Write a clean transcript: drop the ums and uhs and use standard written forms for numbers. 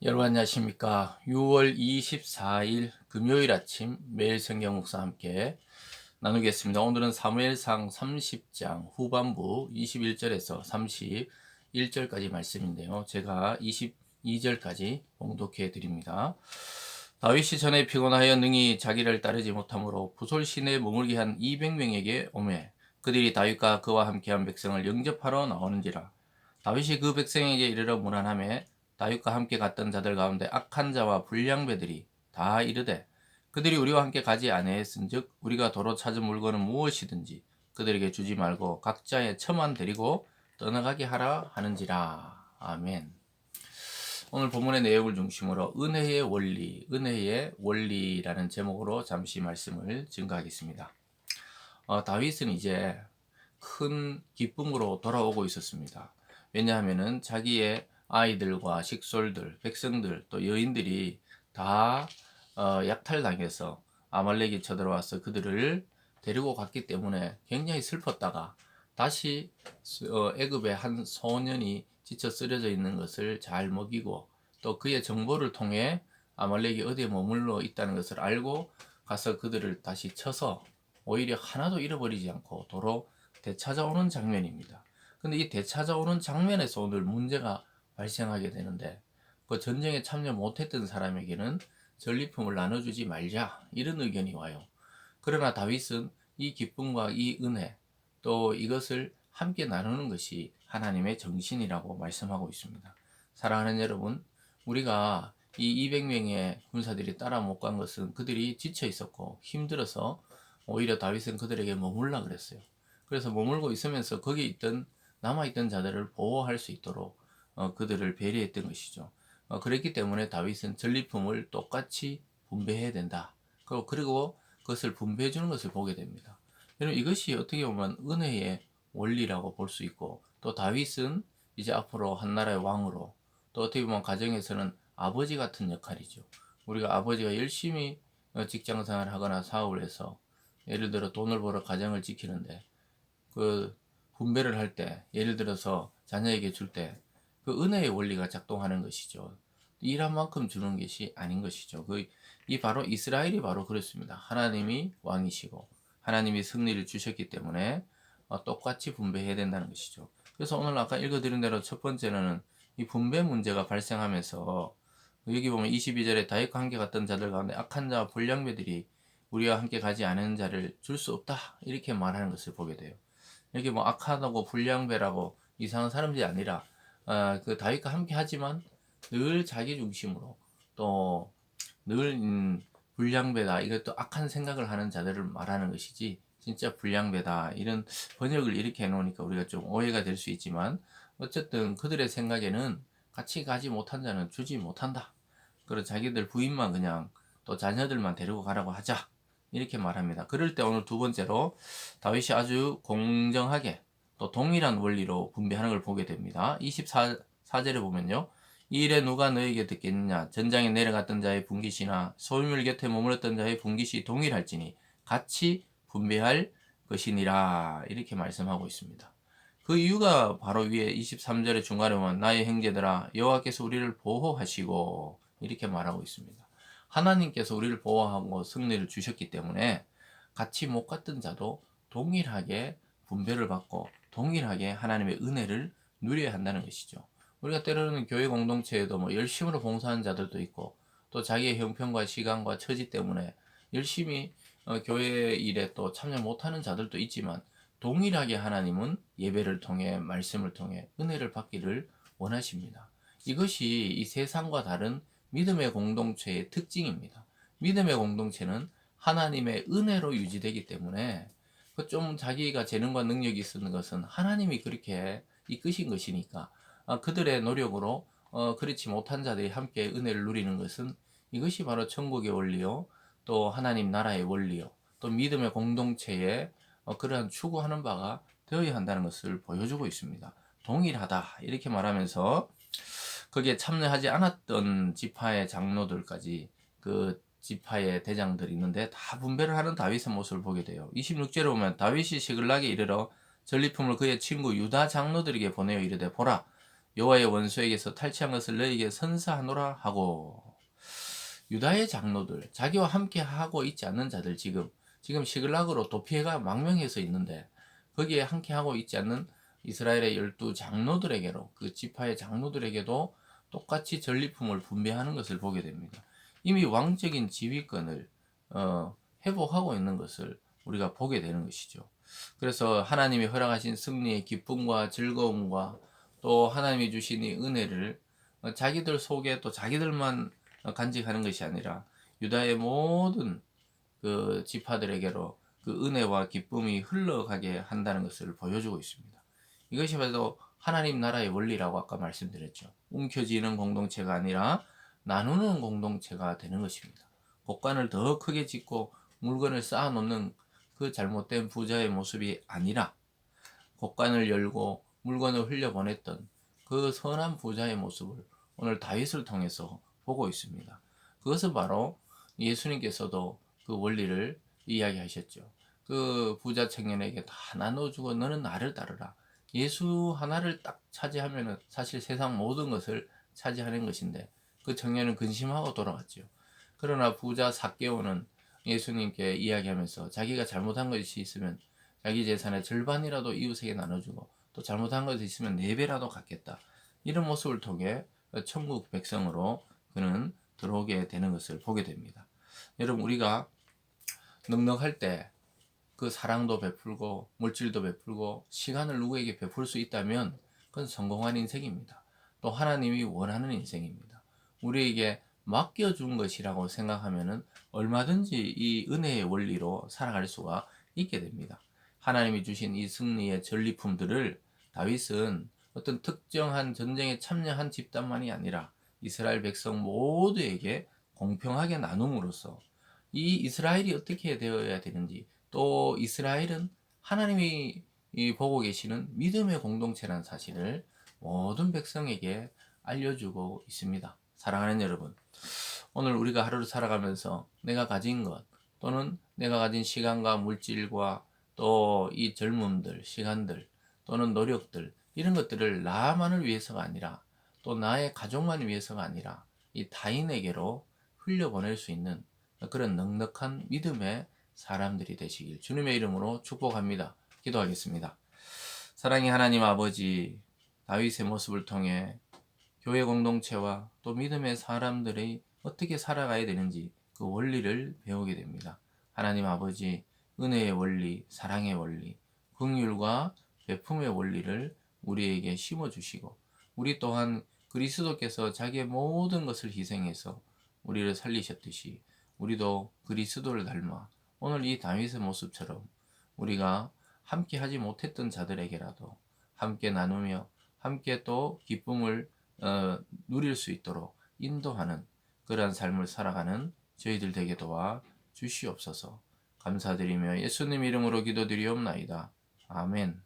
여러분 안녕하십니까. 6월 24일 금요일 아침 매일 성경 묵상 함께 나누겠습니다. 오늘은 사무엘상 30장 후반부 21절에서 31절까지 말씀인데요. 제가 22절까지 봉독해 드립니다. 다윗이 전에 피곤하여 능히 자기를 따르지 못하므로 부솔 시내에 머물게 한 200명에게 오매 그들이 다윗과 그와 함께한 백성을 영접하러 나오는지라. 다윗이 그 백성에게 이르러 문안하매 다윗과 함께 갔던 자들 가운데 악한 자와 불량배들이 다 이르되 그들이 우리와 함께 가지 아니하였은즉 우리가 도로 찾은 물건은 무엇이든지 그들에게 주지 말고 각자의 처만 데리고 떠나가게 하라 하는지라. 아멘. 오늘 본문의 내용을 중심으로 은혜의 원리라는 제목으로 잠시 말씀을 증거하겠습니다. 다윗은 이제 큰 기쁨으로 돌아오고 있었습니다. 왜냐하면은 자기의 아이들과 식솔들, 백성들, 또 여인들이 다 약탈당해서 아말렉이 쳐들어와서 그들을 데리고 갔기 때문에 굉장히 슬펐다가 다시 애굽의 한 소년이 지쳐 쓰러져 있는 것을 잘 먹이고 또 그의 정보를 통해 아말렉이 어디에 머물러 있다는 것을 알고 가서 그들을 다시 쳐서 오히려 하나도 잃어버리지 않고 도로 되찾아오는 장면입니다. 근데 이 되찾아오는 장면에서 오늘 문제가 발생하게 되는데 그 전쟁에 참여 못했던 사람에게는 전리품을 나눠주지 말자 이런 의견이 와요. 그러나 다윗은 이 기쁨과 이 은혜 또 이것을 함께 나누는 것이 하나님의 정신이라고 말씀하고 있습니다. 사랑하는 여러분, 우리가 이 200명의 군사들이 따라 못 간 것은 그들이 지쳐 있었고 힘들어서 오히려 다윗은 그들에게 머물라 그랬어요. 그래서 머물고 있으면서 거기 있던 남아있던 자들을 보호할 수 있도록 그들을 배려했던 것이죠. 그랬기 때문에 다윗은 전리품을 똑같이 분배해야 된다. 그리고 그것을 분배해 주는 것을 보게 됩니다. 여러분 이것이 어떻게 보면 은혜의 원리라고 볼 수 있고 또 다윗은 이제 앞으로 한 나라의 왕으로 또 어떻게 보면 가정에서는 아버지 같은 역할이죠. 우리가 아버지가 열심히 직장생활 하거나 사업을 해서 예를 들어 돈을 벌어 가정을 지키는데 그 분배를 할 때 예를 들어서 자녀에게 줄 때 그 은혜의 원리가 작동하는 것이죠. 일한 만큼 주는 것이 아닌 것이죠. 이 바로 이스라엘이 바로 그렇습니다. 하나님이 왕이시고 하나님이 승리를 주셨기 때문에 똑같이 분배해야 된다는 것이죠. 그래서 오늘 아까 읽어드린 대로 첫 번째는 이 분배 문제가 발생하면서 여기 보면 22절에 다윗과 함께 갔던 자들 가운데 악한 자와 불량배들이 우리와 함께 가지 않은 자를 줄 수 없다 이렇게 말하는 것을 보게 돼요. 여기 뭐 악하다고 불량배라고 이상한 사람들이 아니라 그 다윗과 함께 하지만 늘 자기 중심으로 또 늘 불량배다 이것도 악한 생각을 하는 자들을 말하는 것이지 진짜 불량배다 이런 번역을 이렇게 해놓으니까 우리가 좀 오해가 될 수 있지만 어쨌든 그들의 생각에는 같이 가지 못한 자는 주지 못한다. 그리고 자기들 부인만 그냥 또 자녀들만 데리고 가라고 하자 이렇게 말합니다. 그럴 때 오늘 두 번째로 다윗이 아주 공정하게 또 동일한 원리로 분배하는 걸 보게 됩니다. 24절에 보면요. 이 일에 누가 너에게 듣겠느냐 전장에 내려갔던 자의 분깃이나 소유물 곁에 머물렀던 자의 분깃이 동일할지니 같이 분배할 것이니라 이렇게 말씀하고 있습니다. 그 이유가 바로 위에 23절의 중간에 보면 나의 형제들아 여호와께서 우리를 보호하시고 이렇게 말하고 있습니다. 하나님께서 우리를 보호하고 승리를 주셨기 때문에 같이 못 갔던 자도 동일하게 분배를 받고 동일하게 하나님의 은혜를 누려야 한다는 것이죠. 우리가 때로는 교회 공동체에도 뭐 열심으로 봉사하는 자들도 있고 또 자기의 형편과 시간과 처지 때문에 열심히 교회 일에 또 참여 못하는 자들도 있지만 동일하게 하나님은 예배를 통해 말씀을 통해 은혜를 받기를 원하십니다. 이것이 이 세상과 다른 믿음의 공동체의 특징입니다. 믿음의 공동체는 하나님의 은혜로 유지되기 때문에 그 좀 자기가 재능과 능력이 있는 것은 하나님이 그렇게 이끄신 것이니까 그들의 노력으로 그렇지 못한 자들이 함께 은혜를 누리는 것은 이것이 바로 천국의 원리요 또 하나님 나라의 원리요 또 믿음의 공동체의 그러한 추구하는 바가 되어야 한다는 것을 보여주고 있습니다. 동일하다 이렇게 말하면서 거기에 참여하지 않았던 지파의 장로들까지 그 지파의 대장들이 있는데 다 분배를 하는 다윗의 모습을 보게 돼요. 26절에 보면 다윗이 시글락에 이르러 전리품을 그의 친구 유다 장로들에게 보내어 이르되 보라 여호와의 원수에게서 탈취한 것을 너에게 선사하노라 하고. 유다의 장로들, 자기와 함께 하고 있지 않는 자들, 지금 시글락으로 도피해가 망명해서 있는데 거기에 함께 하고 있지 않는 이스라엘의 12장로들에게로, 그 지파의 장로들에게도 똑같이 전리품을 분배하는 것을 보게 됩니다. 이미 왕적인 지휘권을 회복하고 있는 것을 우리가 보게 되는 것이죠. 그래서 하나님이 허락하신 승리의 기쁨과 즐거움과 또 하나님이 주신 이 은혜를 자기들 속에 또 자기들만 간직하는 것이 아니라 유다의 모든 그 지파들에게로 그 은혜와 기쁨이 흘러가게 한다는 것을 보여주고 있습니다. 이것이 바로 하나님 나라의 원리라고 아까 말씀드렸죠. 움켜쥐는 공동체가 아니라 나누는 공동체가 되는 것입니다. 곳간을 더 크게 짓고 물건을 쌓아놓는 그 잘못된 부자의 모습이 아니라 곳간을 열고 물건을 흘려보냈던 그 선한 부자의 모습을 오늘 다윗을 통해서 보고 있습니다. 그것은 바로 예수님께서도 그 원리를 이야기하셨죠. 그 부자 청년에게 다 나눠주고 너는 나를 따르라. 예수 하나를 딱 차지하면 사실 세상 모든 것을 차지하는 것인데 그 청년은 근심하고 돌아갔죠. 그러나 부자 삭개오는 예수님께 이야기하면서 자기가 잘못한 것이 있으면 자기 재산의 절반이라도 이웃에게 나눠주고 또 잘못한 것이 있으면 4배라도 갚겠다. 이런 모습을 통해 천국 백성으로 그는 들어오게 되는 것을 보게 됩니다. 여러분, 우리가 넉넉할 때 그 사랑도 베풀고 물질도 베풀고 시간을 누구에게 베풀 수 있다면 그건 성공한 인생입니다. 또 하나님이 원하는 인생입니다. 우리에게 맡겨준 것이라고 생각하면은 얼마든지 이 은혜의 원리로 살아갈 수가 있게 됩니다. 하나님이 주신 이 승리의 전리품들을 다윗은 어떤 특정한 전쟁에 참여한 집단만이 아니라 이스라엘 백성 모두에게 공평하게 나눔으로써 이 이스라엘이 어떻게 되어야 되는지, 또 이스라엘은 하나님이 보고 계시는 믿음의 공동체라는 사실을 모든 백성에게 알려주고 있습니다. 사랑하는 여러분, 오늘 우리가 하루를 살아가면서 내가 가진 것 또는 내가 가진 시간과 물질과 또 이 젊음들, 시간들 또는 노력들, 이런 것들을 나만을 위해서가 아니라 또 나의 가족만 위해서가 아니라 이 타인에게로 흘려보낼 수 있는 그런 넉넉한 믿음의 사람들이 되시길 주님의 이름으로 축복합니다. 기도하겠습니다. 사랑의 하나님 아버지, 다윗의 모습을 통해 교회 공동체와 또 믿음의 사람들이 어떻게 살아가야 되는지 그 원리를 배우게 됩니다. 하나님 아버지, 은혜의 원리, 사랑의 원리, 긍휼과 베품의 원리를 우리에게 심어주시고 우리 또한 그리스도께서 자기의 모든 것을 희생해서 우리를 살리셨듯이 우리도 그리스도를 닮아 오늘 이 다윗의 모습처럼 우리가 함께 하지 못했던 자들에게라도 함께 나누며 함께 또 기쁨을 누릴 수 있도록 인도하는 그러한 삶을 살아가는 저희들 되게 도와 주시옵소서. 감사드리며 예수님 이름으로 기도드리옵나이다. 아멘.